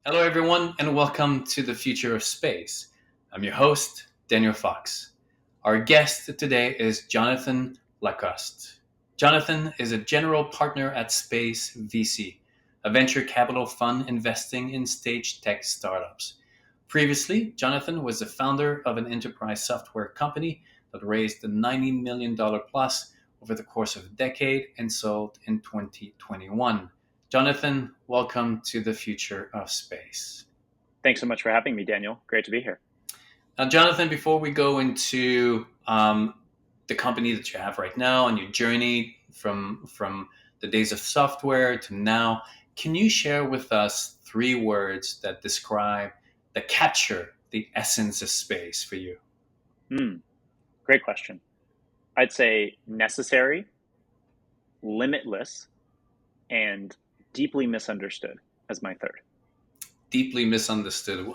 Hello, everyone, and welcome to the Future of Space. I'm your host, Daniel Fox. Our guest today is Jonathan Lacoste. Jonathan is a general partner at SPACE.VC, a venture capital fund investing in stage tech startups. Previously, Jonathan was the founder of an enterprise software company that raised $90 million plus over the course of a decade and sold in 2021. Jonathan, welcome to the Future of Space. Thanks so much for having me, Daniel. Great to be here. Now, Jonathan, before we go into the company that you have right now and your journey from the days of software to now, can you share with us three words that describe, that capture the essence of space for you? Hmm. Great question. I'd say necessary, limitless, and deeply misunderstood as my third. Deeply misunderstood.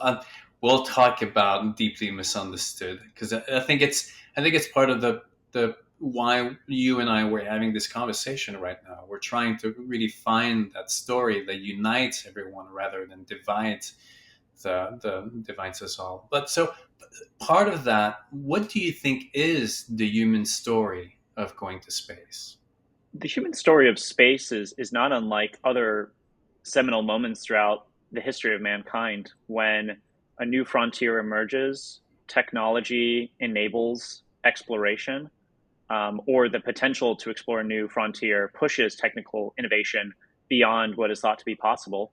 We'll talk about deeply misunderstood because I think it's part of the why you and I were having this conversation right now. We're trying to really find that story that unites everyone rather than divides us all. But so part of that, what do you think is the human story of going to space? The human story of space is not unlike other seminal moments throughout the history of mankind when a new frontier emerges, technology enables exploration, or the potential to explore a new frontier pushes technical innovation beyond what is thought to be possible.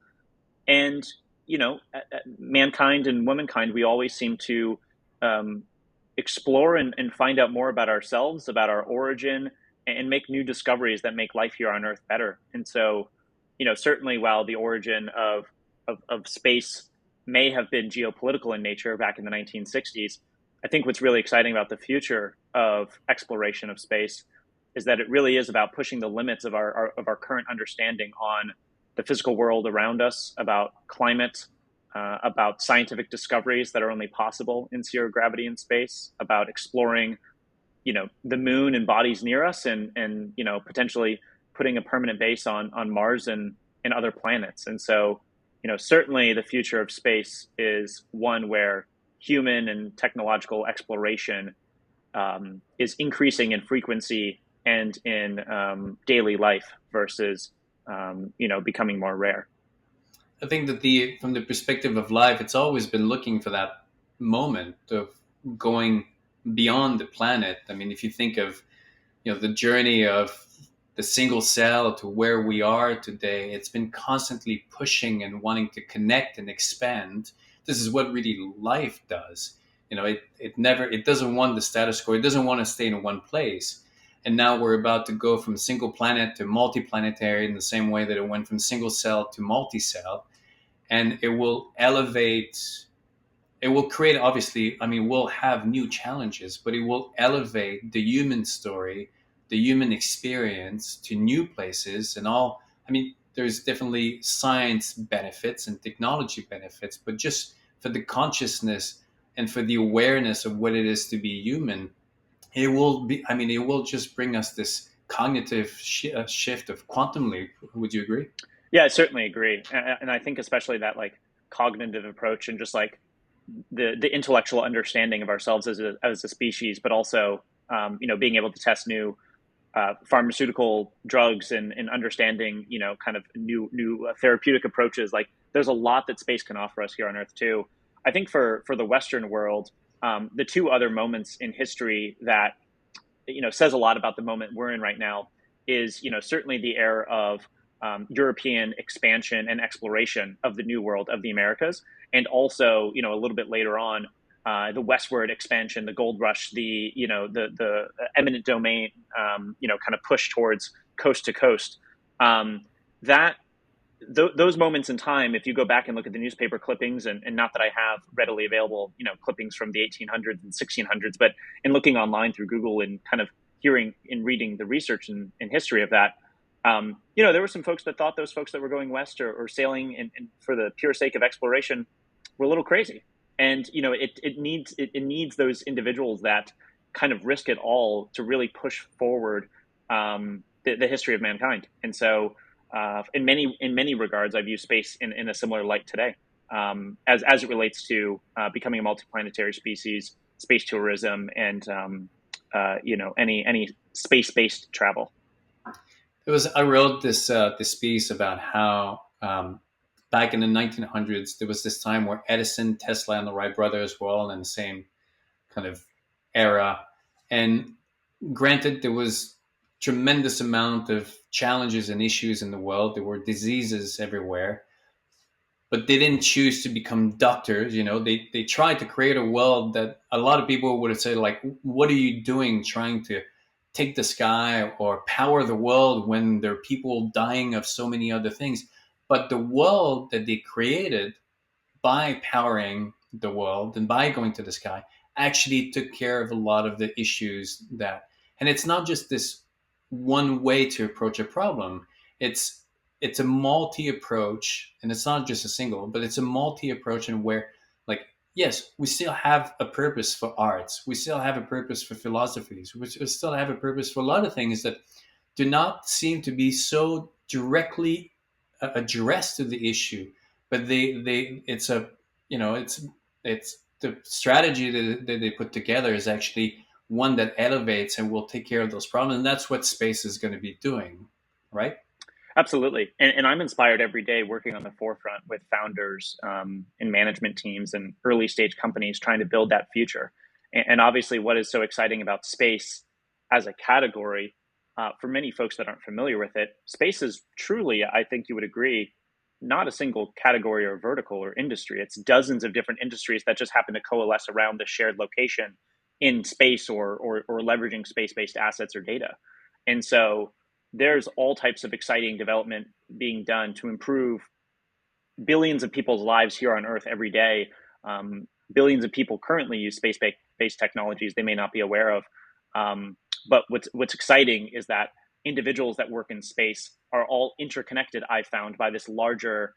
And mankind and womankind, we always seem to um, explore and find out more about ourselves, about our origin, and make new discoveries that make life here on Earth better. And so, certainly while the origin of space may have been geopolitical in nature back in the 1960s, I think what's really exciting about the future of exploration of space is that it really is about pushing the limits of our current understanding on the physical world around us, about climate, about scientific discoveries that are only possible in zero gravity in space, about exploring, the moon and bodies near us, and potentially putting a permanent base on Mars and other planets. And so, certainly the future of space is one where human and technological exploration is increasing in frequency and in daily life versus becoming more rare. I think that from the perspective of life, it's always been looking for that moment of going beyond the planet. I mean, if you think of the journey of the single cell to where we are today, it's been constantly pushing and wanting to connect and expand. This is what really life does. It doesn't want the status quo. It doesn't want to stay in one place. And now we're about to go from single planet to multiplanetary in the same way that it went from single cell to multi-cell. And it will elevate, it will create, obviously, I mean, we'll have new challenges, but it will elevate the human story, the human experience to new places and all. I mean, there's definitely science benefits and technology benefits, but just for the consciousness and for the awareness of what it is to be human, it will be, I mean, it will just bring us this cognitive shift of quantum leap. Would you agree? Yeah, I certainly agree, and I think especially that like cognitive approach and just like the intellectual understanding of ourselves as a species, but also being able to test new pharmaceutical drugs and understanding kind of new therapeutic approaches. Like there's a lot that space can offer us here on Earth too. I think for the Western world, the two other moments in history that says a lot about the moment we're in right now is certainly the era of European expansion and exploration of the New World of the Americas, and also a little bit later on the westward expansion, the gold rush, the eminent domain, kind of push towards coast to coast. That those moments in time, if you go back and look at the newspaper clippings, and not that I have readily available, clippings from the 1800s and 1600s, but in looking online through Google and kind of hearing and reading the research and history of that, there were some folks that thought those folks that were going west or sailing and for the pure sake of exploration were a little crazy. And it needs those individuals that kind of risk it all to really push forward the history of mankind. And so, in many regards, I view space in a similar light today. as it relates to becoming a multiplanetary species, space tourism, and any space based travel. I wrote this piece about how back in the 1900s there was this time where Edison, Tesla, and the Wright brothers were all in the same kind of era, and granted there was tremendous amount of challenges and issues in the world. There were diseases everywhere, but they didn't choose to become doctors. They tried to create a world that a lot of people would have said, like, what are you doing trying to take the sky or power the world when there are people dying of so many other things? But the world that they created by powering the world and by going to the sky actually took care of a lot of the issues that, and it's not just this one way to approach a problem. It's it's a multi approach, and it's not just a single, but it's a multi approach, and where, like, yes, we still have a purpose for arts, we still have a purpose for philosophies, we still have a purpose for a lot of things that do not seem to be so directly addressed to the issue, but they it's a it's the strategy that they put together is actually one that elevates and will take care of those problems, and that's what space is going to be doing, right? Absolutely. And I'm inspired every day working on the forefront with founders and management teams and early stage companies trying to build that future. And obviously, what is so exciting about space as a category, for many folks that aren't familiar with it, space is truly, I think you would agree, not a single category or vertical or industry. It's dozens of different industries that just happen to coalesce around the shared location in space, or leveraging space based assets or data. And so there's all types of exciting development being done to improve billions of people's lives here on Earth every day. Billions of people currently use space-based technologies they may not be aware of. But what's exciting is that individuals that work in space are all interconnected, I found, by this larger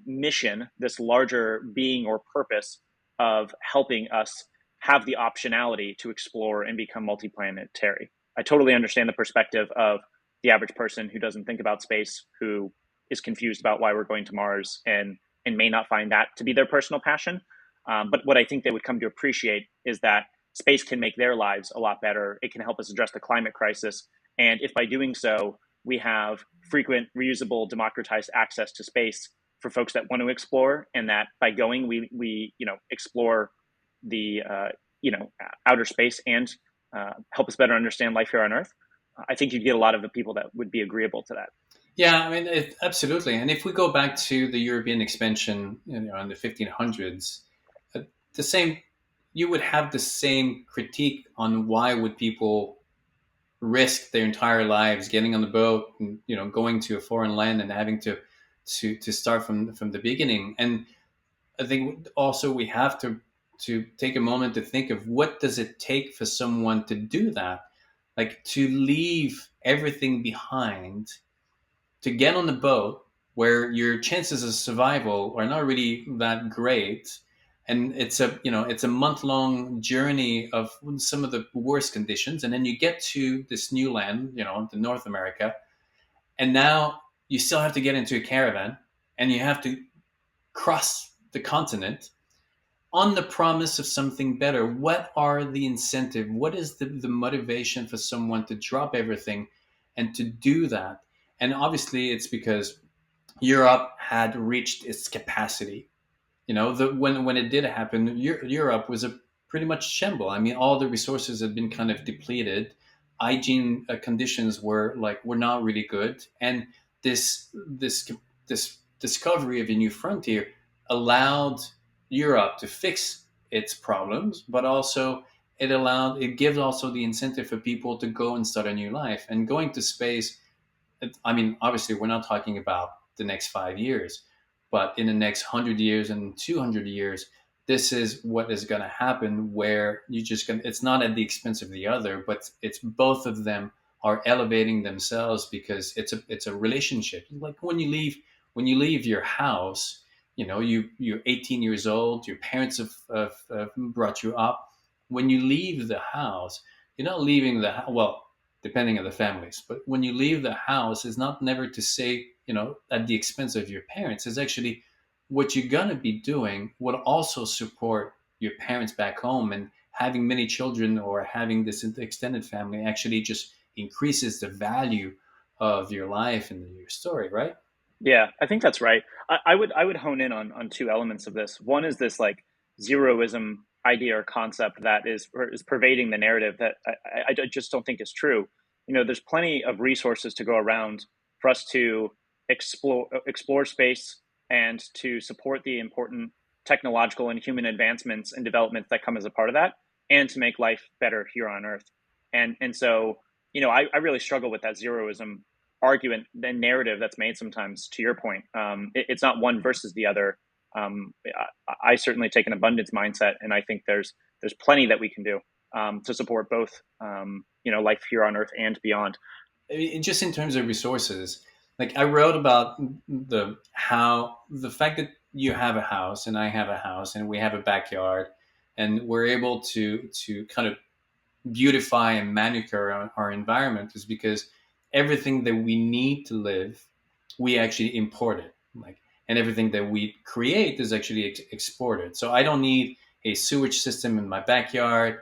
mission, this larger being or purpose of helping us have the optionality to explore and become multiplanetary. I totally understand the perspective of the average person who doesn't think about space, who is confused about why we're going to Mars, and may not find that to be their personal passion. But what I think they would come to appreciate is that space can make their lives a lot better. It can help us address the climate crisis. And if by doing so, we have frequent, reusable, democratized access to space for folks that want to explore, and that by going, we explore the outer space and help us better understand life here on Earth, I think you'd get a lot of the people that would be agreeable to that. Yeah, I mean, absolutely. And if we go back to the European expansion, in the 1500s, uh, the same, you would have the same critique on why would people risk their entire lives getting on the boat and going to a foreign land and having to start from the beginning. And I think also we have to take a moment to think of what does it take for someone to do that, like to leave everything behind, to get on the boat where your chances of survival are not really that great, and it's a month long journey of some of the worst conditions, and then you get to this new land, to North America, and now you still have to get into a caravan and you have to cross the continent on the promise of something better. What are the incentive? What is the motivation for someone to drop everything and to do that? And obviously, it's because Europe had reached its capacity. When it did happen, Europe was a pretty much shamble. I mean, all the resources had been kind of depleted. Hygiene conditions were not really good, and this discovery of a new frontier allowed Europe to fix its problems, but also it gives also the incentive for people to go and start a new life. And going to space, I mean, obviously, we're not talking about the next 5 years, but in the next 100 years and 200 years, this is what is going to happen. Where you just going, it's not at the expense of the other, but it's both of them are elevating themselves, because it's a relationship. Like when you leave your house, you're 18 years old. Your parents have brought you up. When you leave the house, you're not leaving well, depending on the families. But when you leave the house, it's not never to say, at the expense of your parents. It's actually what you're going to be doing will also support your parents back home. And having many children or having this extended family actually just increases the value of your life and your story, right? Yeah, I think that's right. I would hone in on two elements of this. One is this like zeroism idea or concept that is pervading the narrative that I just don't think is true. You know, there's plenty of resources to go around for us to explore space and to support the important technological and human advancements and developments that come as a part of that, and to make life better here on Earth. And so, you know, I really struggle with that zeroism argument, the narrative that's made sometimes. To your point, it's not one versus the other. I certainly take an abundance mindset, and I think there's plenty that we can do to support both, you know, life here on Earth and beyond. I mean, just in terms of resources, like I wrote about the fact that you have a house and I have a house and we have a backyard, and we're able to kind of beautify and manicure our environment is because everything that we need to live, we actually import it. Like, and everything that we create is actually exported. So I don't need a sewage system in my backyard.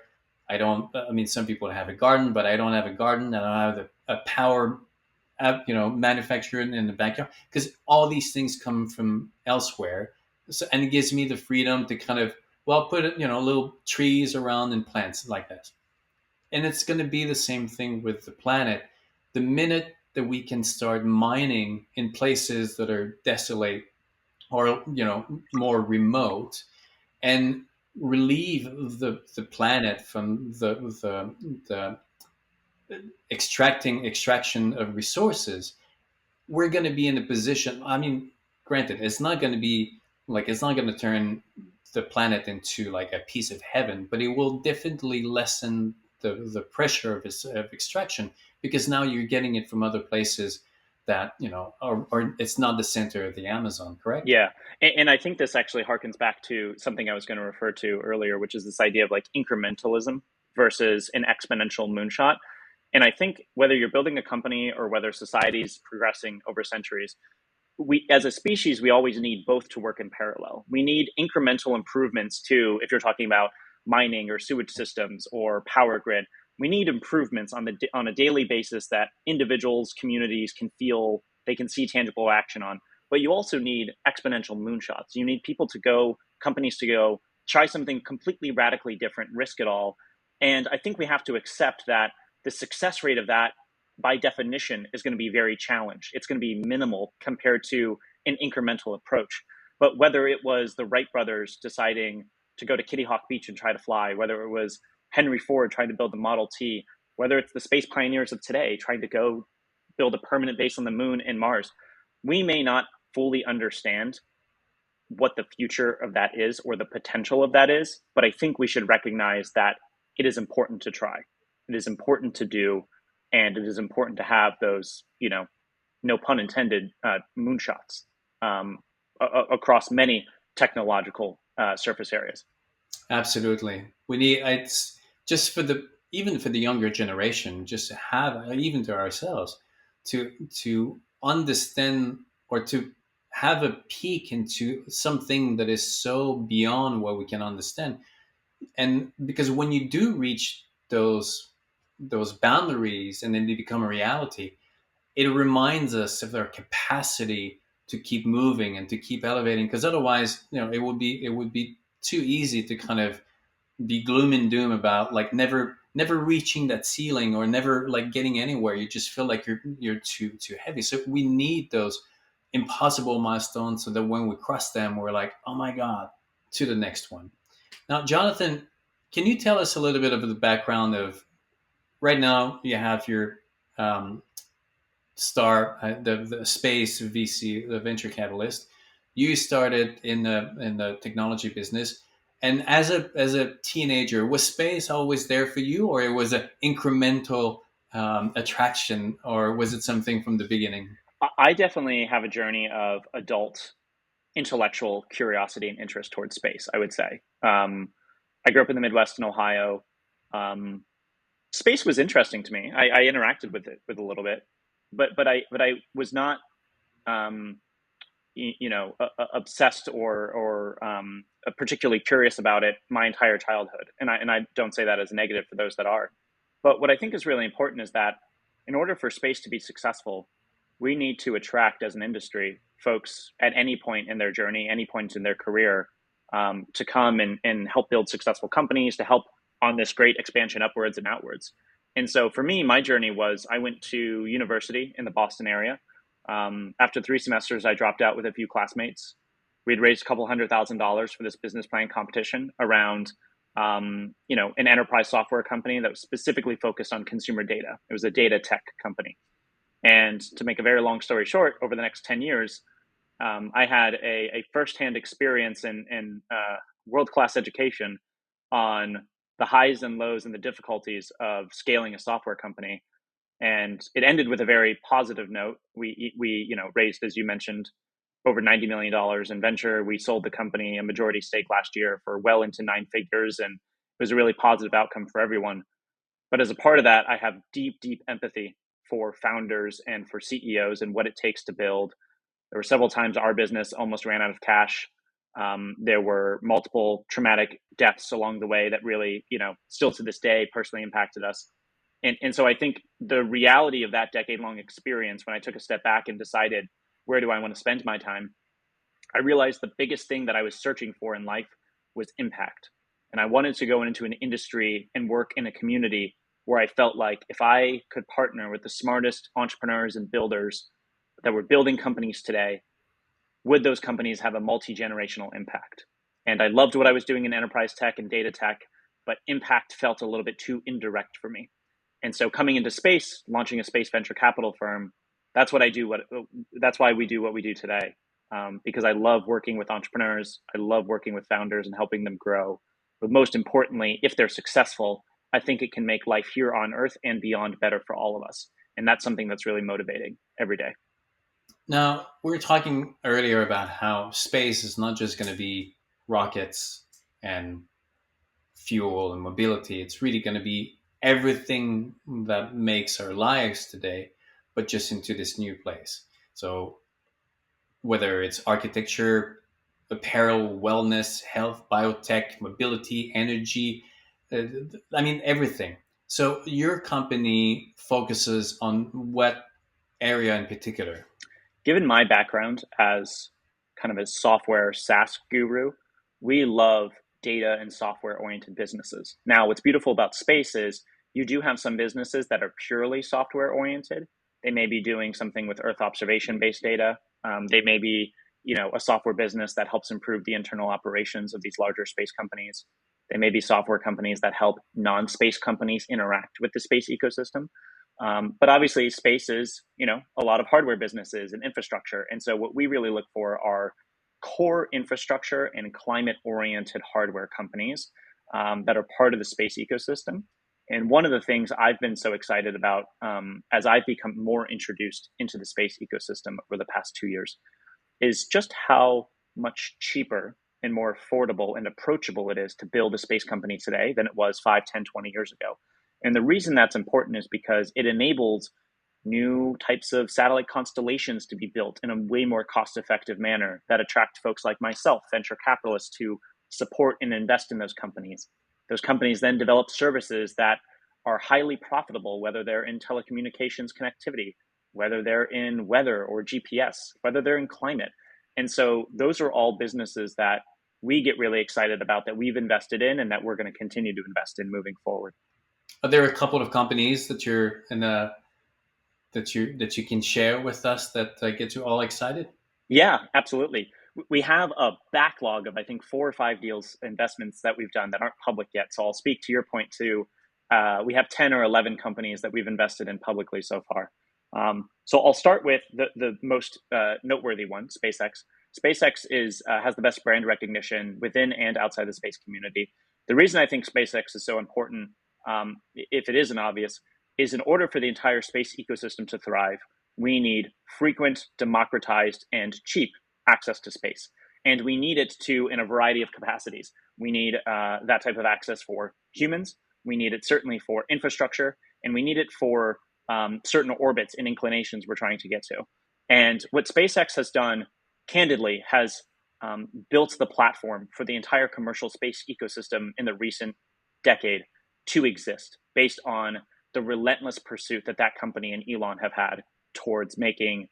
I don't. I mean, some people have a garden, but I don't have a garden. I don't have a power, manufactured in the backyard because all these things come from elsewhere. So, and it gives me the freedom to kind of put little trees around and plants like this. And it's going to be the same thing with the planet. The minute that we can start mining in places that are desolate or more remote and relieve the planet from the extraction of resources, we're going to be in a position. I mean, granted, it's not going to be like it's not going to turn the planet into like a piece of heaven, but it will definitely lessen the pressure of extraction because now you're getting it from other places that or it's not the center of the Amazon, correct? Yeah, and I think this actually harkens back to something I was going to refer to earlier, which is this idea of like incrementalism versus an exponential moonshot. And I think whether you're building a company or whether society's progressing over centuries, we as a species, we always need both to work in parallel. We need incremental improvements too. If you're talking about mining or sewage systems or power grid, we need improvements on a daily basis that individuals, communities can feel, they can see tangible action on. But you also need exponential moonshots. You need people to go, companies to go, try something completely radically different, risk it all. And I think we have to accept that the success rate of that, by definition, is going to be very challenged. It's going to be minimal compared to an incremental approach. But whether it was the Wright brothers deciding to go to Kitty Hawk Beach and try to fly, whether it was Henry Ford trying to build the Model T, whether it's the space pioneers of today trying to go build a permanent base on the moon and Mars, we may not fully understand what the future of that is or the potential of that is. But I think we should recognize that it is important to try. It is important to do, and it is important to have those, no pun intended, moonshots across many technological surface areas. Absolutely. We need it's just for the even for the younger generation, just to have even to ourselves to understand or to have a peek into something that is so beyond what we can understand. And because when you do reach those boundaries and then they become a reality, it reminds us of our capacity to keep moving and to keep elevating. Because otherwise, it would be too easy to kind of be gloom and doom about like never reaching that ceiling or never like getting anywhere. You just feel like you're too heavy. So we need those impossible milestones so that when we cross them, we're like, oh my god, to the next one. Now, Jonathan, can you tell us a little bit of the background of right now? You have your um, the SPACE.VC, the venture capitalist. You started in the technology business, and as a teenager, was space always there for you, or it was an incremental attraction, or was it something from the beginning? I definitely have a journey of adult intellectual curiosity and interest towards space, I would say. I grew up in the Midwest in Ohio. Um, Space was interesting to me. I interacted with it with a little bit, but I was not. Um, obsessed or particularly curious about it my entire childhood. And I don't say that as a negative for those that are. But what I think is really important is that in order for space to be successful, we need to attract as an industry folks at any point in their journey, any point in their career, to come and help build successful companies, to help on this great expansion upwards and outwards. And so for me, my journey was I went to university in the Boston area. After 3 semesters, I dropped out with a few classmates. We'd raised a couple $100,000 for this business plan competition around, an enterprise software company that was specifically focused on consumer data. It was a data tech company. And to make a very long story short, over the next 10 years, I had a firsthand experience in world-class education on the highs and lows and the difficulties of scaling a software company. And it ended with a very positive note. We raised, as you mentioned, over $90 million in venture. We sold the company a majority stake last year for well into 9 figures, and it was a really positive outcome for everyone. But as a part of that, I have deep, deep empathy for founders and for CEOs and what it takes to build. There were several times our business almost ran out of cash. There were multiple traumatic deaths along the way that really, still to this day personally impacted us. And so I think the reality of that decade-long experience, when I took a step back and decided, where do I want to spend my time? I realized the biggest thing that I was searching for in life was impact. And I wanted to go into an industry and work in a community where I felt like if I could partner with the smartest entrepreneurs and builders that were building companies today, would those companies have a multi-generational impact? And I loved what I was doing in enterprise tech and data tech, but impact felt a little bit too indirect for me. And so coming into space, launching a space venture capital firm, that's what I do. That's why we do what we do today. Because I love working with entrepreneurs. I love working with founders and helping them grow. But most importantly, if they're successful, I think it can make life here on Earth and beyond better for all of us. And that's something that's really motivating every day. Now, we were talking earlier about how space is not just going to be rockets and fuel and mobility. It's really going to be everything that makes our lives today, but just into this new place. So whether it's architecture, apparel, wellness, health, biotech, mobility, energy, everything. So your company focuses on what area in particular? Given my background as kind of a software SaaS guru, we love data and software oriented businesses. Now, what's beautiful about space is you do have some businesses that are purely software oriented. They may be doing something with Earth observation based data. They may be, a software business that helps improve the internal operations of these larger space companies. They may be software companies that help non-space companies interact with the space ecosystem. But obviously, space is, a lot of hardware businesses and infrastructure. And so what we really look for are core infrastructure and climate-oriented hardware companies that are part of the space ecosystem. And one of the things I've been so excited about as I've become more introduced into the space ecosystem over the past 2 years is just how much cheaper and more affordable and approachable it is to build a space company today than it was 5, 10, 20 years ago. And the reason that's important is because it enables new types of satellite constellations to be built in a way more cost-effective manner that attract folks like myself, venture capitalists, to support and invest in those companies. Those companies then develop services that are highly profitable, whether they're in telecommunications connectivity, whether they're in weather or GPS, whether they're in climate. And so those are all businesses that we get really excited about, that we've invested in and that we're going to continue to invest in moving forward. Are there a couple of companies that you're in that you can share with us that get you all excited? Yeah, absolutely. We have a backlog of, I think, 4 or 5 deals, investments that we've done that aren't public yet. So I'll speak to your point too. We have 10 or 11 companies that we've invested in publicly so far. So I'll start with the most noteworthy one, SpaceX. SpaceX has the best brand recognition within and outside the space community. The reason I think SpaceX is so important, if it isn't obvious, is in order for the entire space ecosystem to thrive, we need frequent, democratized, and cheap access to space. And we need it in a variety of capacities. We need that type of access for humans. We need it certainly for infrastructure, and we need it for certain orbits and inclinations we're trying to get to. And what SpaceX has done candidly has built the platform for the entire commercial space ecosystem in the recent decade to exist, based on the relentless pursuit that that company and Elon have had towards making,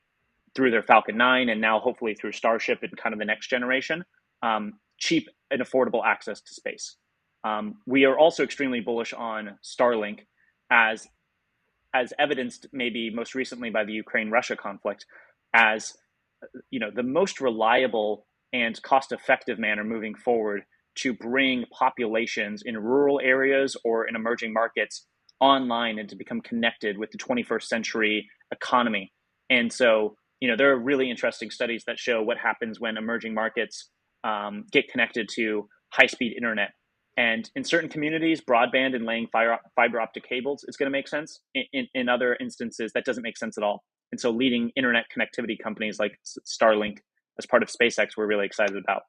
through their Falcon 9 and now hopefully through Starship and kind of the next generation, cheap and affordable access to space. We are also extremely bullish on Starlink, as evidenced maybe most recently by the Ukraine-Russia conflict, as the most reliable and cost-effective manner moving forward to bring populations in rural areas or in emerging markets online and to become connected with the 21st century economy. And so, there are really interesting studies that show what happens when emerging markets get connected to high-speed internet. And in certain communities, broadband and laying fiber optic cables is going to make sense. In other instances, that doesn't make sense at all. And so leading internet connectivity companies like Starlink, as part of SpaceX, we're really excited about.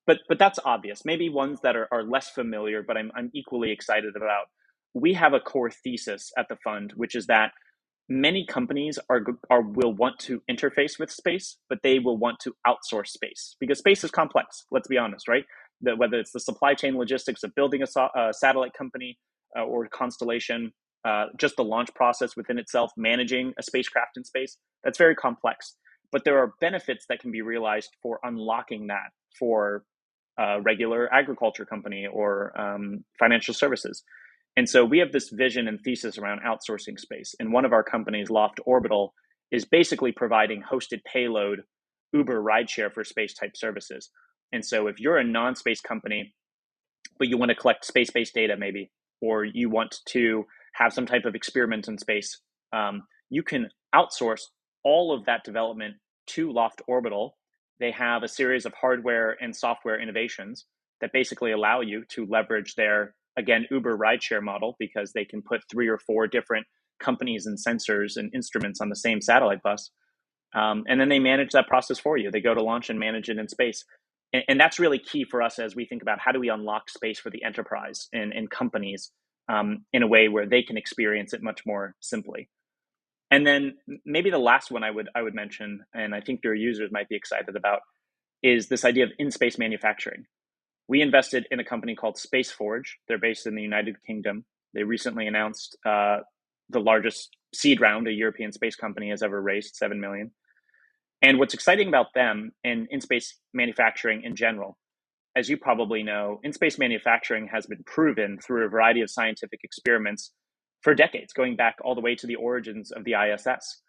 But that's obvious. Maybe ones that are less familiar, but I'm equally excited about. We have a core thesis at the fund, which is that many companies will want to interface with space, but they will want to outsource space, because space is complex. Let's be honest, right? Whether it's the supply chain logistics of building a satellite company or constellation, just the launch process within itself, managing a spacecraft in space, that's very complex. But there are benefits that can be realized for unlocking that for a regular agriculture company or financial services. And so we have this vision and thesis around outsourcing space. And one of our companies, Loft Orbital, is basically providing hosted payload Uber rideshare for space type services. And so if you're a non-space company, but you want to collect space-based data maybe, or you want to have some type of experiment in space, you can outsource all of that development to Loft Orbital. They have a series of hardware and software innovations that basically allow you to leverage their, again, Uber rideshare model, because they can put 3 or 4 different companies and sensors and instruments on the same satellite bus. And then they manage that process for you. They go to launch and manage it in space. And that's really key for us as we think about how do we unlock space for the enterprise and companies in a way where they can experience it much more simply. And then maybe the last one I would mention, and I think your users might be excited about, is this idea of in-space manufacturing. We invested in a company called SpaceForge. They're based in the United Kingdom. They recently announced the largest seed round a European space company has ever raised, 7 million. And what's exciting about them and in-space manufacturing in general, as you probably know, in-space manufacturing has been proven through a variety of scientific experiments for decades, going back all the way to the origins of the ISS.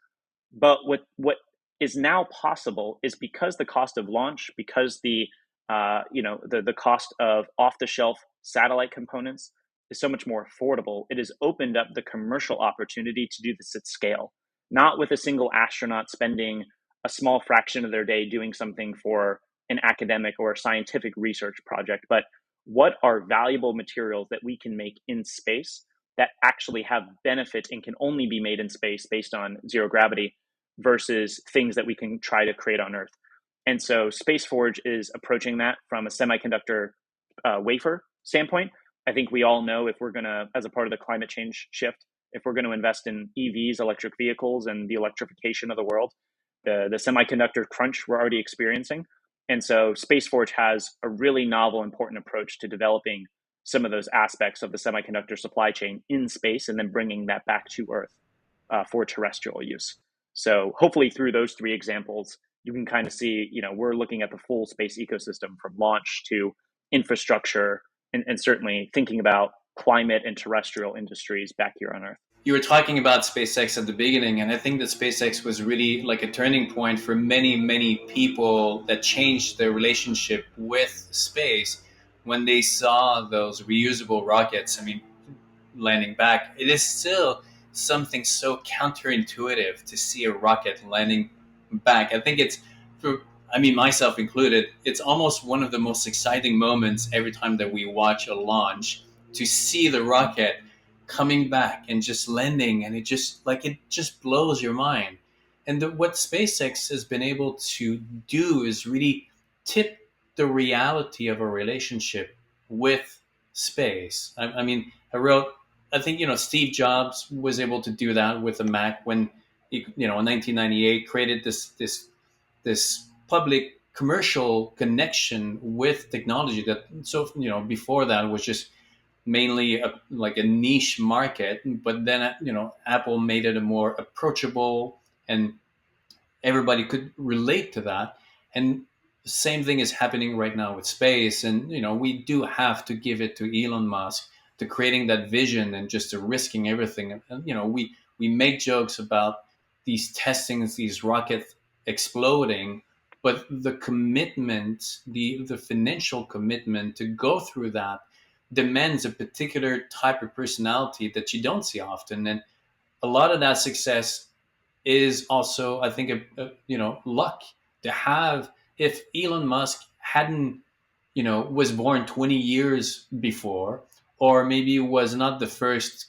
But what is now possible is because the cost of launch, because the cost of off-the-shelf satellite components is so much more affordable, it has opened up the commercial opportunity to do this at scale, not with a single astronaut spending a small fraction of their day doing something for an academic or scientific research project, but what are valuable materials that we can make in space that actually have benefit and can only be made in space based on zero gravity versus things that we can try to create on Earth. And so SpaceForge is approaching that from a semiconductor wafer standpoint. I think we all know, if we're going to, as a part of the climate change shift, if we're going to invest in EVs, electric vehicles, and the electrification of the world, the semiconductor crunch we're already experiencing. And so SpaceForge has a really novel, important approach to developing some of those aspects of the semiconductor supply chain in space and then bringing that back to Earth for terrestrial use. So hopefully through those 3 examples, you can kind of see, we're looking at the full space ecosystem from launch to infrastructure and certainly thinking about climate and terrestrial industries back here on Earth. You were talking about SpaceX at the beginning, and I think that SpaceX was really like a turning point for many, many people that changed their relationship with space when they saw those reusable rockets. I mean, landing back, it is still something so counterintuitive to see a rocket landing back. I think it's, for, I mean, myself included, it's almost one of the most exciting moments every time that we watch a launch, to see the rocket coming back and just landing, and it just blows your mind. And what SpaceX has been able to do is really tip the reality of a relationship with space. I mean, I think, Steve Jobs was able to do that with the Mac when he, in 1998 created this public commercial connection with technology that, so before that was just mainly like a niche market, but then Apple made it a more approachable, and everybody could relate to that. And the same thing is happening right now with space. And we do have to give it to Elon Musk, to creating that vision and just to risking everything. And we make jokes about these testings, these rockets exploding, but the commitment, the financial commitment to go through that demands a particular type of personality that you don't see often. And a lot of that success is also, I think, luck to have. If Elon Musk hadn't, was born 20 years before, or maybe was not the first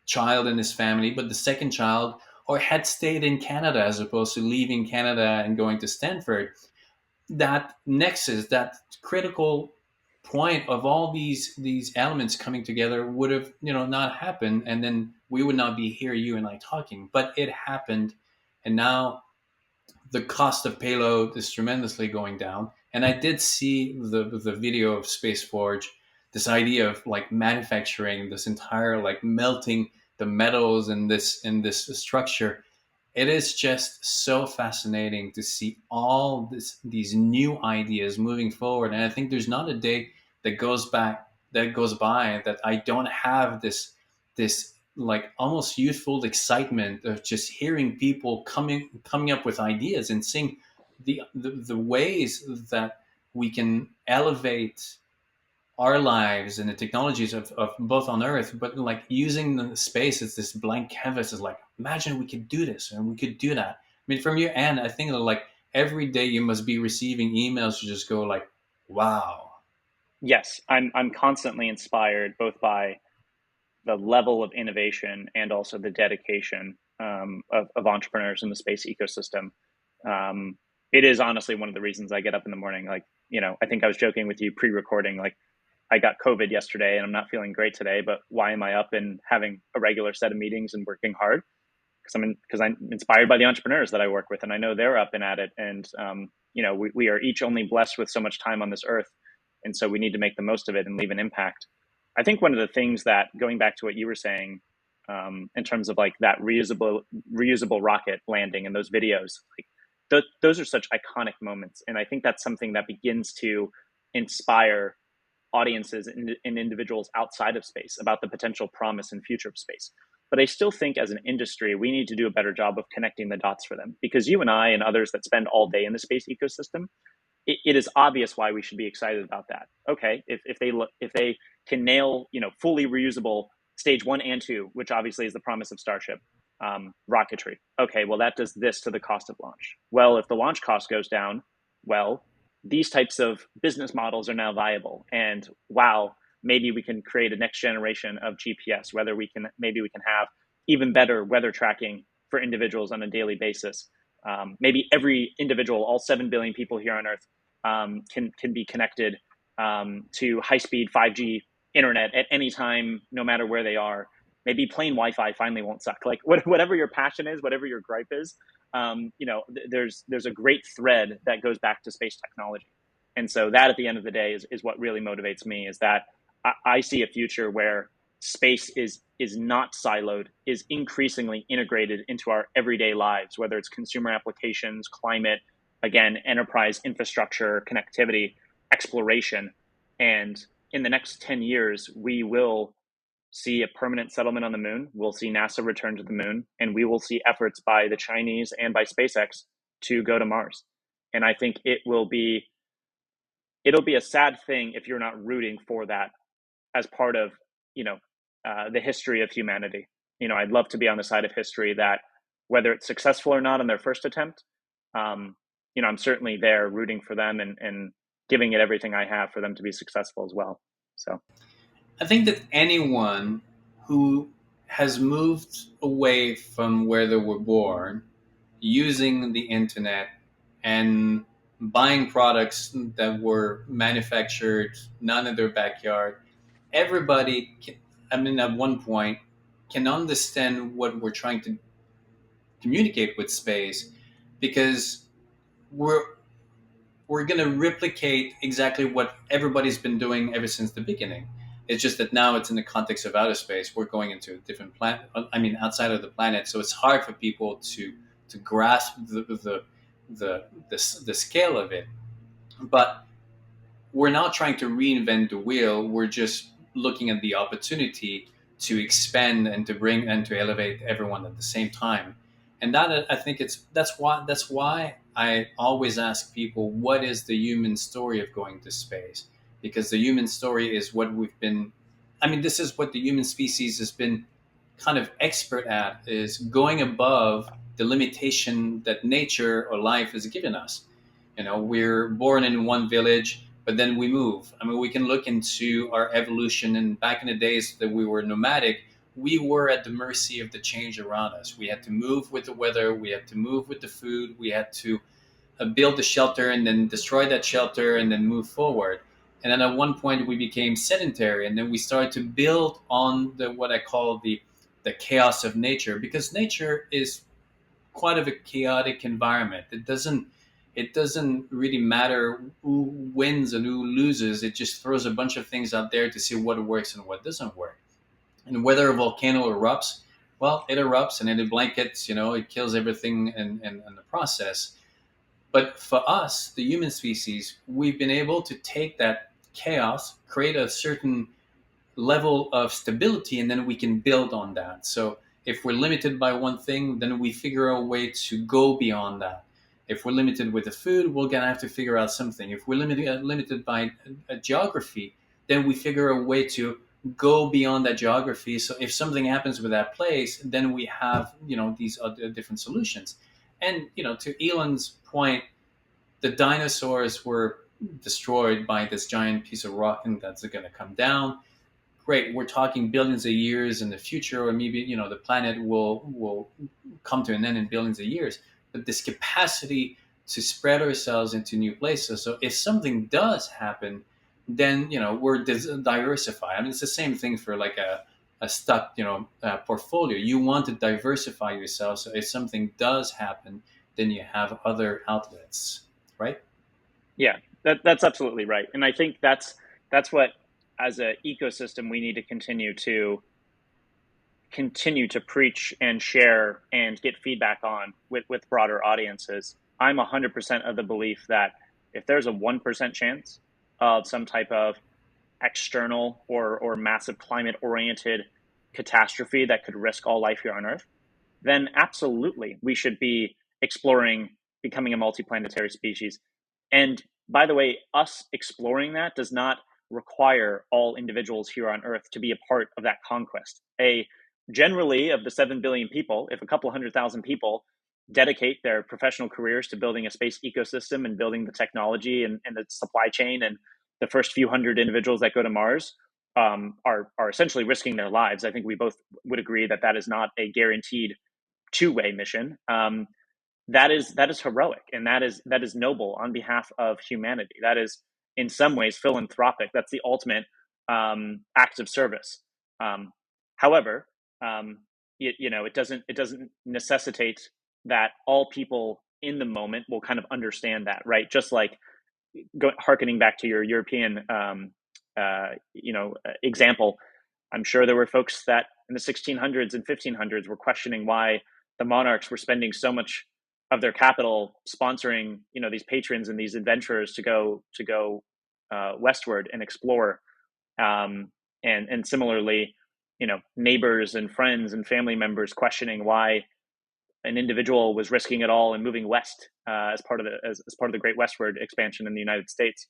child in his family, but the second child, or had stayed in Canada as opposed to leaving Canada and going to Stanford, that nexus, that critical point of all these elements coming together would have not happened, and then we would not be here, you and I, talking. But it happened, and now the cost of payload is tremendously going down. And I did see the video of Space Forge, this idea of like manufacturing this entire, like melting the metals in this structure. It is just so fascinating to see all these new ideas moving forward. And I think there's not a day that goes by that I don't have this like almost youthful excitement of just hearing people coming up with ideas and seeing the ways that we can elevate our lives and the technologies of both on Earth, but like using the space as this blank canvas is like, imagine we could do this and we could do that. I mean, from your end, I think that like every day you must be receiving emails to just go like, wow. Yes, I'm constantly inspired both by the level of innovation and also the dedication of entrepreneurs in the space ecosystem. It is honestly one of the reasons I get up in the morning. Like, I think I was joking with you pre-recording, like I got COVID yesterday and I'm not feeling great today, but why am I up and having a regular set of meetings and working hard? Because I'm inspired by the entrepreneurs that I work with, and I know they're up and at it. And we are each only blessed with so much time on this earth, and so we need to make the most of it and leave an impact. I think one of the things that, going back to what you were saying, in terms of like that reusable rocket landing and those videos, like those are such iconic moments, and I think that's something that begins to inspire audiences and individuals outside of space about the potential promise and future of space. But I still think as an industry, we need to do a better job of connecting the dots for them, because you and I and others that spend all day in the space ecosystem, it is obvious why we should be excited about that. Okay, if they can nail fully reusable stage 1 and 2, which obviously is the promise of Starship rocketry. Okay, well that does this to the cost of launch. Well, if the launch cost goes down, well, these types of business models are now viable. And wow, maybe we can create a next generation of GPS, whether maybe we can have even better weather tracking for individuals on a daily basis. Maybe every individual, all 7 billion people here on Earth, can be connected to high-speed 5G internet at any time, no matter where they are. Maybe plain Wi-Fi finally won't suck. Like whatever your passion is, whatever your gripe is, there's a great thread that goes back to space technology. And so that at the end of the day is what really motivates me, is that I see a future where space is not siloed, is increasingly integrated into our everyday lives, whether it's consumer applications, climate, again, enterprise infrastructure, connectivity, exploration. And in the next 10 years, we will see a permanent settlement on the moon. We'll see NASA return to the moon, and we will see efforts by the Chinese and by SpaceX to go to Mars. And I think it'll be a sad thing if you're not rooting for that as part of the history of humanity. I'd love to be on the side of history that, whether it's successful or not on their first attempt, I'm certainly there rooting for them and giving it everything I have for them to be successful as well. So I think that anyone who has moved away from where they were born, using the internet and buying products that were manufactured not in their backyard, everybody can, I mean, at one point, can understand what we're trying to communicate with space, because we're we're going to replicate exactly what everybody's been doing ever since the beginning. It's just that now it's in the context of outer space. We're going into a different planet. I mean, outside of the planet. So it's hard for people to grasp the scale of it. But we're not trying to reinvent the wheel. We're just looking at the opportunity to expand and to bring and to elevate everyone at the same time. And that, I think, that's why I always ask people, what is the human story of going to space? Because the human story is what we've been. I mean, this is what the human species has been kind of expert at, is going above the limitation that nature or life has given us. We're born in one village, but then we move. I mean, we can look into our evolution, and back in the days that we were nomadic, we were at the mercy of the change around us. We had to move with the weather, we had to move with the food, we had to build a shelter and then destroy that shelter and then move forward. And then at one point we became sedentary, and then we started to build on the what I call the chaos of nature, because nature is quite of a chaotic environment. It doesn't really matter who wins and who loses. It just throws a bunch of things out there to see what works and what doesn't work. And whether a volcano erupts, well, it erupts and then it blankets, it kills everything in the process. But for us, the human species, we've been able to take that chaos, create a certain level of stability, and then we can build on that. So if we're limited by one thing, then we figure out a way to go beyond that. If we're limited with the food, we're gonna have to figure out something. If we're limited by a geography, then we figure a way to go beyond that geography. So if something happens with that place, then we have these other different solutions. And to Elon's point, the dinosaurs were destroyed by this giant piece of rock, and that's going to come down. Great, we're talking billions of years in the future, or maybe the planet will come to an end in billions of years. But this capacity to spread ourselves into new places. So if something does happen, then we're diversified. I mean, it's the same thing for like a stuck portfolio. You want to diversify yourself, so if something does happen, then you have other outlets, right? Yeah, that's absolutely right. And I think that's what, as an ecosystem, we need to continue to preach and share and get feedback on with broader audiences. I'm 100% of the belief that if there's a 1% chance of some type of external or massive climate oriented catastrophe that could risk all life here on Earth, then absolutely we should be exploring becoming a multiplanetary species. And by the way, us exploring that does not require all individuals here on Earth to be a part of that conquest. Generally, of the 7 billion people, if a couple 100,000 people dedicate their professional careers to building a space ecosystem and building the technology and the supply chain, and the first few hundred individuals that go to Mars are essentially risking their lives. I think we both would agree that that is not a guaranteed two-way mission. That is heroic, and that is noble on behalf of humanity. That is in some ways philanthropic. That's the ultimate act of service. However, it doesn't necessitate that all people in the moment will kind of understand that, right? Just like harkening back to your European example, I'm sure there were folks that in the 1600s and 1500s were questioning why the monarchs were spending so much of their capital sponsoring these patrons and these adventurers to go westward and explore, and similarly, neighbors and friends and family members questioning why an individual was risking it all and moving west as part of the Great Westward expansion in the United States.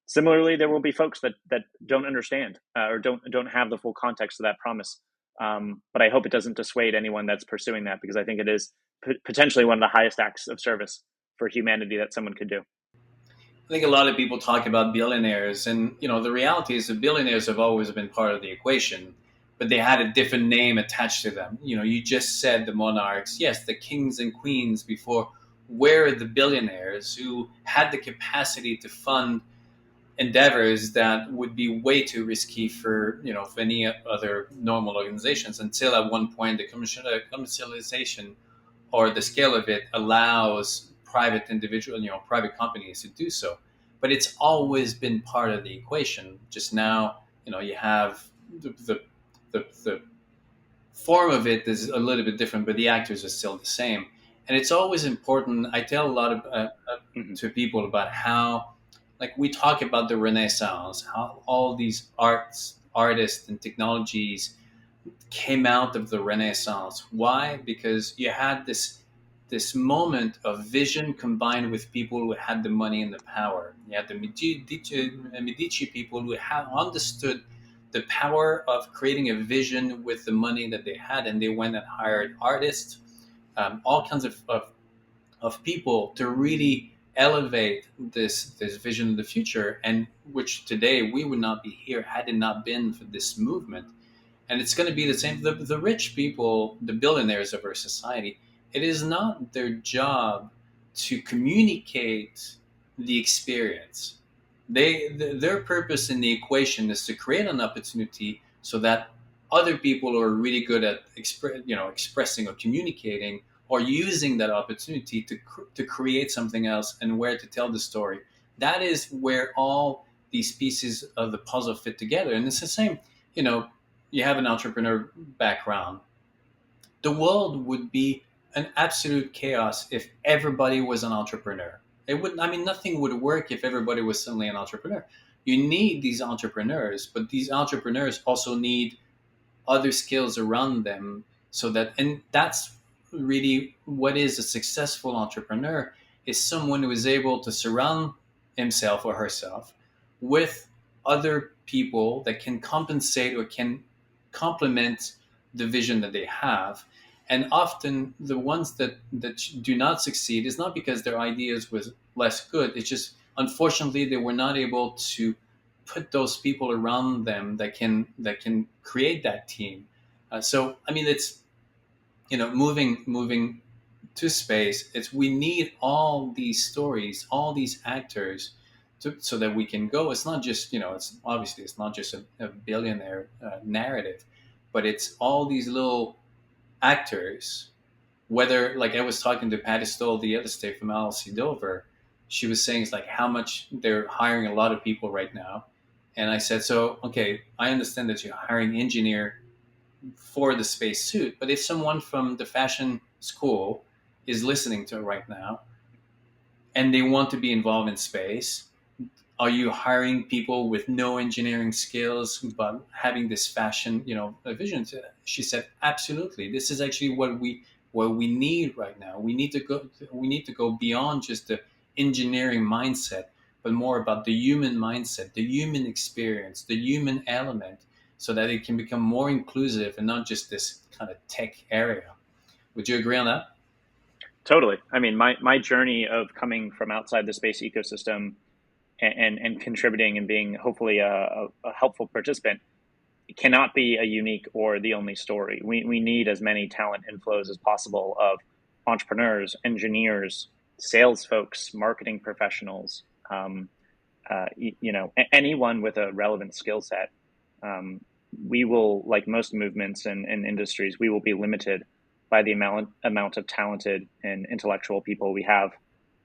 Similarly, there will be folks that don't understand or don't have the full context of that promise. But I hope it doesn't dissuade anyone that's pursuing that, because I think it is potentially one of the highest acts of service for humanity that someone could do. I think a lot of people talk about billionaires, and the reality is that billionaires have always been part of the equation, but they had a different name attached to them. You just said the monarchs, yes, the kings and queens before were the billionaires who had the capacity to fund endeavors that would be way too risky for for any other normal organizations, until at one point the commercialization or the scale of it allows private individual, private companies to do so. But it's always been part of the equation. Just now, you have the form of it is a little bit different, but the actors are still the same. And it's always important. I tell a lot of Mm-hmm. to people about how, like, we talk about the Renaissance, how all these artists, and technologies came out of the Renaissance. Why? Because you had this moment of vision combined with people who had the money and the power. You had the Medici people who had understood the power of creating a vision with the money that they had, and they went and hired artists, all kinds of people to really elevate this vision of the future, and which today we would not be here had it not been for this movement. And it's going to be the same. The rich people, the billionaires of our society, it is not their job to communicate the experience. Their purpose in the equation is to create an opportunity so that other people who are really good at expressing or communicating, or using that opportunity to create something else, and where to tell the story. That is where all these pieces of the puzzle fit together. And it's the same, you know, you have an entrepreneur background, the world would be an absolute chaos if everybody was an entrepreneur. It would, I mean, nothing would work if everybody was suddenly an entrepreneur. You need these entrepreneurs, but these entrepreneurs also need other skills around them, so that, and that's really what is a successful entrepreneur, is someone who is able to surround himself or herself with other people that can compensate or can complement the vision that they have. And often the ones that do not succeed is not because their ideas was less good, it's just unfortunately they were not able to put those people around them that can create that team. So I mean, it's, moving to space. It's, we need all these stories, all these actors, so that we can go. It's not just, it's obviously it's not just a billionaire narrative, but it's all these little actors. Whether, like, I was talking to Patty Stoll the other day from LLC Dover, she was saying it's like how much they're hiring a lot of people right now. And I said, so, okay, I understand that you're hiring engineer for the space suit, but if someone from the fashion school is listening to it right now and they want to be involved in space, are you hiring people with no engineering skills but having this fashion, vision? She said, absolutely. This is actually what we need right now. We need to go beyond just the engineering mindset, but more about the human mindset, the human experience, the human element, so that it can become more inclusive and not just this kind of tech area. Would you agree on that? Totally. I mean, my journey of coming from outside the space ecosystem and contributing and being hopefully a helpful participant cannot be a unique or the only story. We need as many talent inflows as possible of entrepreneurs, engineers, sales folks, marketing professionals, anyone with a relevant skill set. We will, like most movements and industries, we will be limited by the amount of talented and intellectual people we have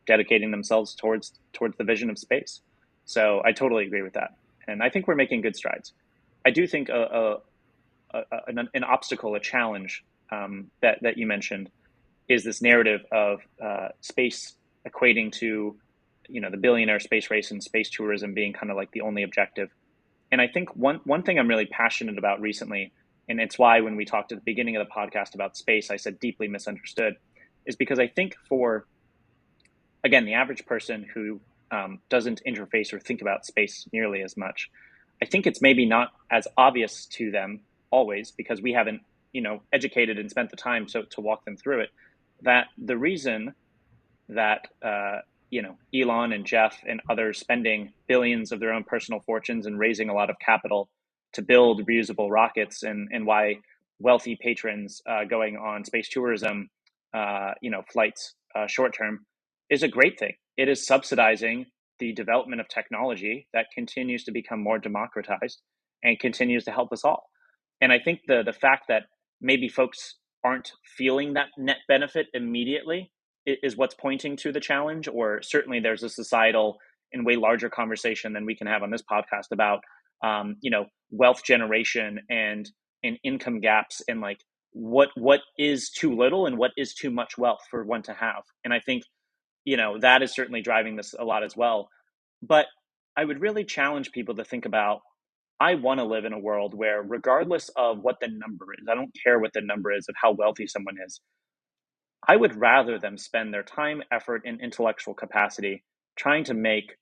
dedicating themselves towards the vision of space. So I totally agree with that, and I think we're making good strides. I do think an obstacle, a challenge that you mentioned, is this narrative of space equating to, the billionaire space race and space tourism being kind of like the only objective. And I think one thing I'm really passionate about recently, and it's why when we talked at the beginning of the podcast about space, I said deeply misunderstood, is because I think for, again, the average person who doesn't interface or think about space nearly as much, I think it's maybe not as obvious to them always, because we haven't, educated and spent the time to walk them through it, that the reason that Elon and Jeff and others spending billions of their own personal fortunes and raising a lot of capital to build reusable rockets, and why wealthy patrons going on space tourism, flights short term, is a great thing. It is subsidizing the development of technology that continues to become more democratized and continues to help us all. And I think the fact that maybe folks aren't feeling that net benefit immediately is what's pointing to the challenge, or certainly there's a societal and way larger conversation than we can have on this podcast about wealth generation and income gaps, and like what is too little and what is too much wealth for one to have. And I think that is certainly driving this a lot as well. But I would really challenge people to think about, I want to live in a world where, regardless of what the number is, I don't care what the number is of how wealthy someone is, I would rather them spend their time, effort, and intellectual capacity trying to make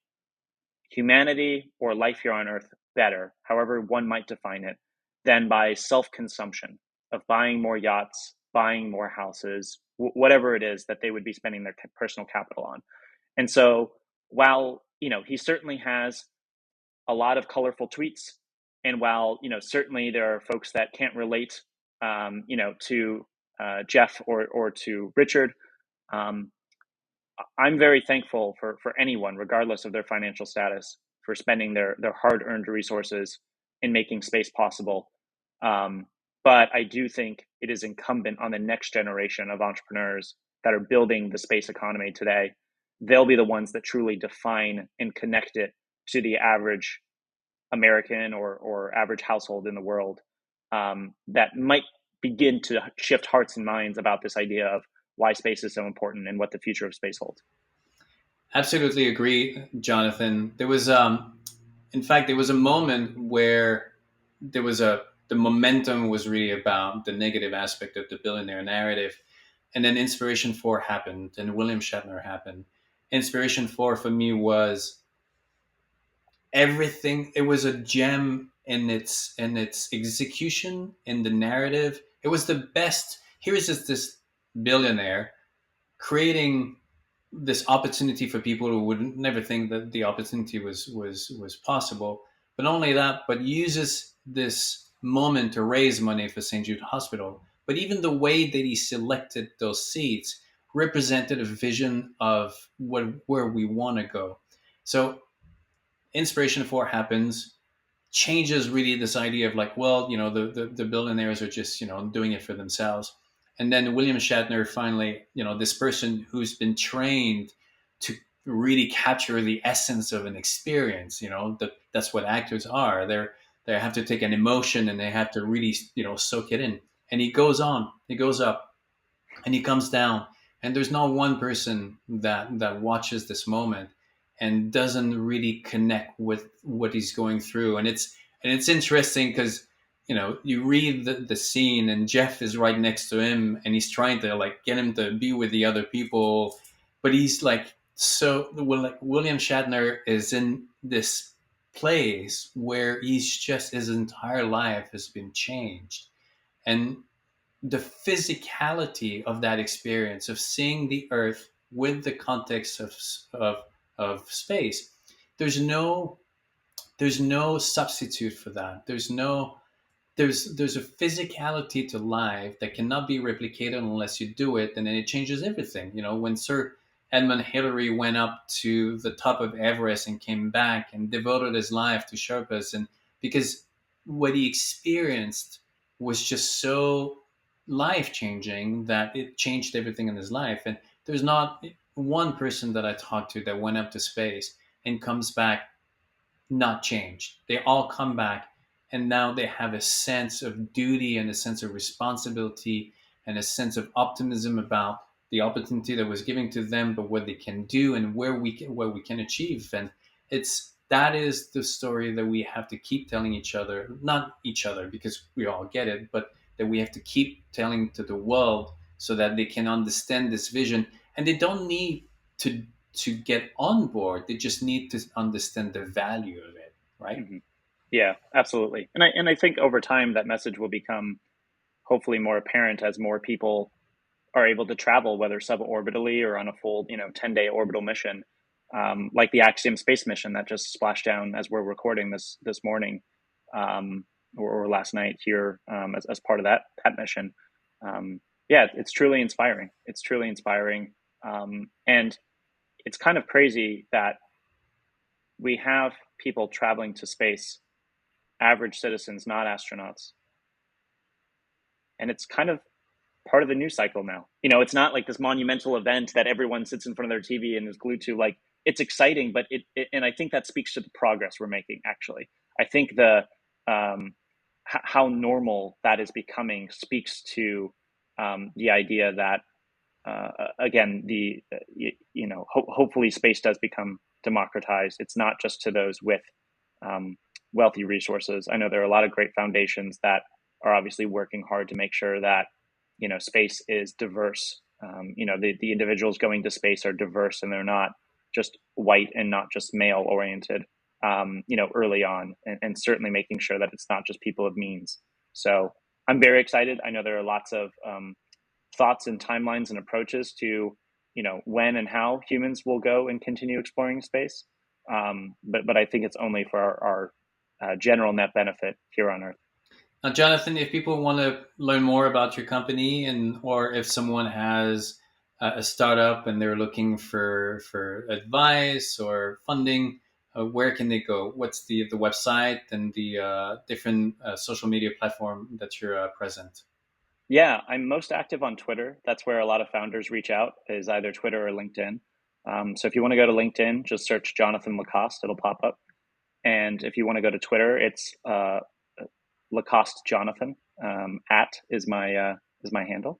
humanity or life here on Earth better, however one might define it, than by self consumption of buying more yachts, buying more houses, whatever it is that they would be spending their personal capital on. And so, while he certainly has a lot of colorful tweets, and while certainly there are folks that can't relate, to Jeff or to Richard, um, I'm very thankful for anyone, regardless of their financial status, for spending their hard earned resources in making space possible. Um, but I do think it is incumbent on the next generation of entrepreneurs that are building the space economy today. They'll be the ones that truly define and connect it to the average American or average household in the world, that might begin to shift hearts and minds about this idea of why space is so important and what the future of space holds. Absolutely agree, Jonathan. In fact, there was a moment where the momentum was really about the negative aspect of the billionaire narrative, and then Inspiration 4 happened, and William Shatner happened. Inspiration 4 for me was everything. It was a gem in its execution, in the narrative. It was the best. Here is just this billionaire creating this opportunity for people who would never think that the opportunity was possible. But not only that, but uses this moment to raise money for St. Jude Hospital. But even the way that he selected those seats represented a vision of where we want to go. So Inspiration 4 happens, changes really this idea of like, well, the billionaires are just, doing it for themselves. And then William Shatner finally, this person who's been trained to really capture the essence of an experience, that's what actors are. They have to take an emotion and they have to really, soak it in. And he goes up and he comes down, and there's not one person that watches this moment and doesn't really connect with what he's going through. And it's interesting because you read the scene, and Jeff is right next to him, and he's trying to like get him to be with the other people, but he's like, so like William Shatner is in this place where his entire life has been changed. And the physicality of that experience of seeing the Earth with the context of space, there's no substitute for that. There's a physicality to life that cannot be replicated unless you do it, and then it changes everything. When Sir Edmund Hillary went up to the top of Everest and came back and devoted his life to Sherpas, and because what he experienced was just so life changing that it changed everything in his life. And there's not one person that I talked to that went up to space and comes back not changed. They all come back, and now they have a sense of duty and a sense of responsibility and a sense of optimism about the opportunity that was given to them, but what they can do and what we can achieve. And that is the story that we have to keep telling each other, not each other because we all get it, but that we have to keep telling to the world so that they can understand this vision. And they don't need to get on board. They just need to understand the value of it, right? Mm-hmm. Yeah, absolutely. And I think over time that message will become hopefully more apparent as more people are able to travel, whether suborbitally or on a full 10-day orbital mission, like the Axiom space mission that just splashed down as we're recording this morning, or last night here, as part of that mission. Yeah, it's truly inspiring. It's truly inspiring, and it's kind of crazy that we have people traveling to space, average citizens, not astronauts, and it's kind of part of the news cycle now. It's not like this monumental event that everyone sits in front of their TV and is glued to. Like, it's exciting, but and I think that speaks to the progress we're making. Actually, I think how normal that is becoming speaks to the idea that again, hopefully space does become democratized. It's not just to those with wealthy resources. I know there are a lot of great foundations that are obviously working hard to make sure that space is diverse. The individuals going to space are diverse, and they're not just white and not just male oriented. Early on, and certainly making sure that it's not just people of means. So I'm very excited. I know there are lots of thoughts and timelines and approaches to when and how humans will go and continue exploring space. But I think it's only for our general net benefit here on Earth. Now, Jonathan, if people want to learn more about your company, or if someone has a startup and they're looking for advice or funding, where can they go? What's the website and the different social media platform that you're present? Yeah, I'm most active on Twitter. That's where a lot of founders reach out, is either Twitter or LinkedIn. So if you want to go to LinkedIn, just search Jonathan Lacoste. It'll pop up. And if you want to go to Twitter, it's Lacoste Jonathan. At is my handle.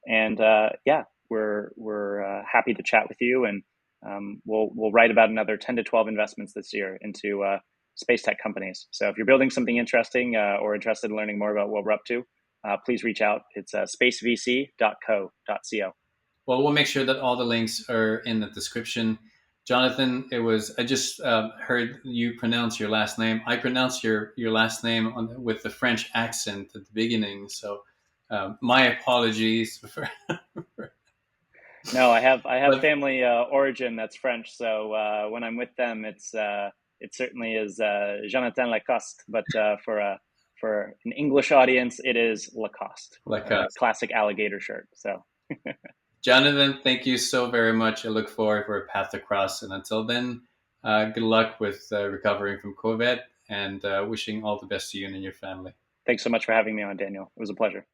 And yeah, we're happy to chat with you, and we'll write about another 10 to 12 investments this year into space tech companies. So if you're building something interesting or interested in learning more about what we're up to, please reach out. It's SPACE.VC.co.co. Well, we'll make sure that all the links are in the description. Jonathan, I just heard you pronounce your last name. I pronounced your last name with the French accent at the beginning. So my apologies. No, I have But family origin that's French. So when I'm with them, it certainly is Jonathan Lacoste. But for an English audience, it is Lacoste, classic alligator shirt. So. Jonathan, thank you so very much. I look forward for a path across. And until then, good luck with recovering from COVID, and wishing all the best to you and your family. Thanks so much for having me on, Daniel. It was a pleasure.